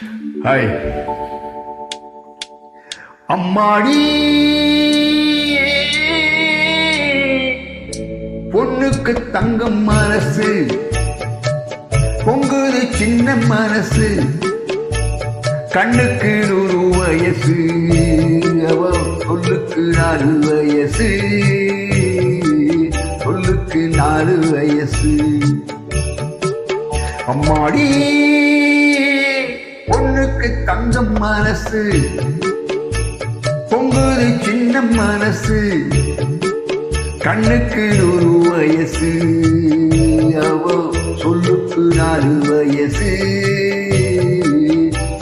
Hi அம்மாடி பொண்ணுக்கு தங்கம் மனசு பொங்குது சின்ன மனசு கண்ணுக்கு 100 வயசு அவ சொல்லுக்கு 4 வயசு சொல்லுக்கு 4 வயசு அம்மாடி பொண்ணுக்கு தங்கம் மனசு பொங்குது சின்ன மனசு கண்ணுக்கு 100 வயசு அவ சொல்லுக்கு 4 வயசு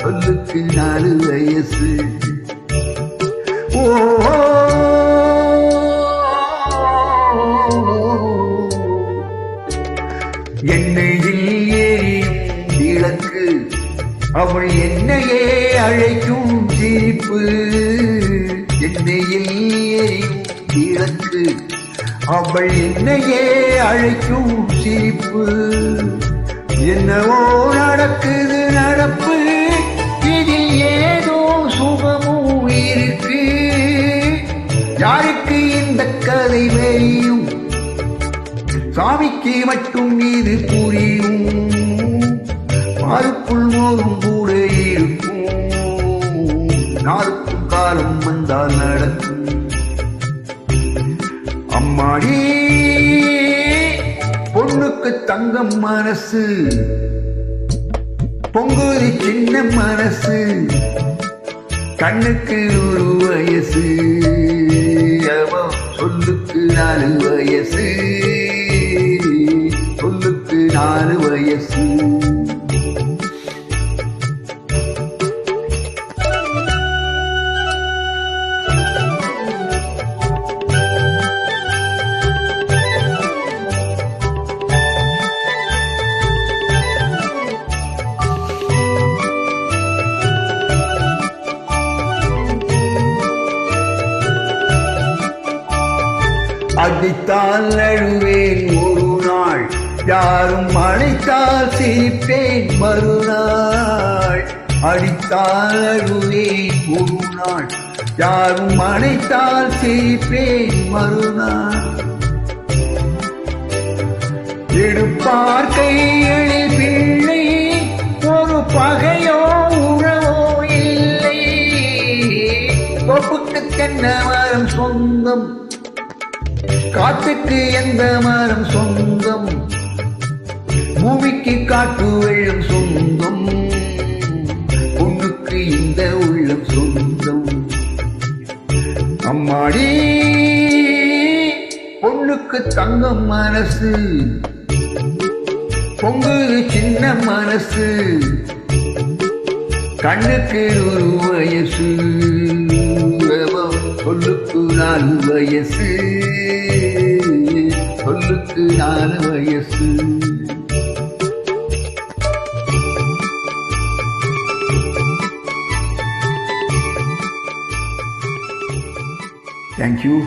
சொல்லுக்கு 4 வயசு ஓ எண்ணெயில் ஏறியும் விளக்கு அவள் என்னையே அழைக்கும் சிரிப்பு என்னையில் ஏறியும் விளக்கு அவள் என்னையே அழைக்கும் சிரிப்பு என்னவோ நடக்குது நடப்பு இதில் ஏதோ சுகமும் இருக்கு யாருக்கு இந்த கதை வெறியும் சாமிக்கு மட்டும் இது புரியும் மாறுக்குள் மோதும் கூட இருக்கும் நாளுக்கும் காலம் வந்தால் நடக்கும் அம்மாடி பொண்ணுக்கு தங்கம் மனசு பொங்குது சின்ன மனசு கண்ணுக்கு 100 வயசு சொல்லுக்கு 4 வயசு சொல்லுக்கு 4 வயசு அடித்தால் அழுவேன் ஒரு நாள் யாரும் அழைத்தால் சிரிப்பேன் மறுநாள் அடித்தால் அழுவேன் ஒரு நாள் யாரும் அழைத்தால் சிரிப்பேன் மறுநாள் எடுப்பார் கைகளில் பிள்ளை ஒரு பகையோ உறவோ இல்லை கொப்புக்கு தென்னை மரம் சொந்தம் காற்றுக்கு எந்த மரம் சொந்தம் பூமிக்கு காட்டு வெள்ளம் சொந்தம் பொண்ணுக்கு இந்த உள்ளம் சொந்தம் அம்மாடி பொண்ணுக்கு தங்கம் மனசு பொங்குது சின்ன மனசு கண்ணுக்கு 100 வயசு சொல்லுக்கு 4 வயசு சொல்லுக்கு 4 வயசு Thank you.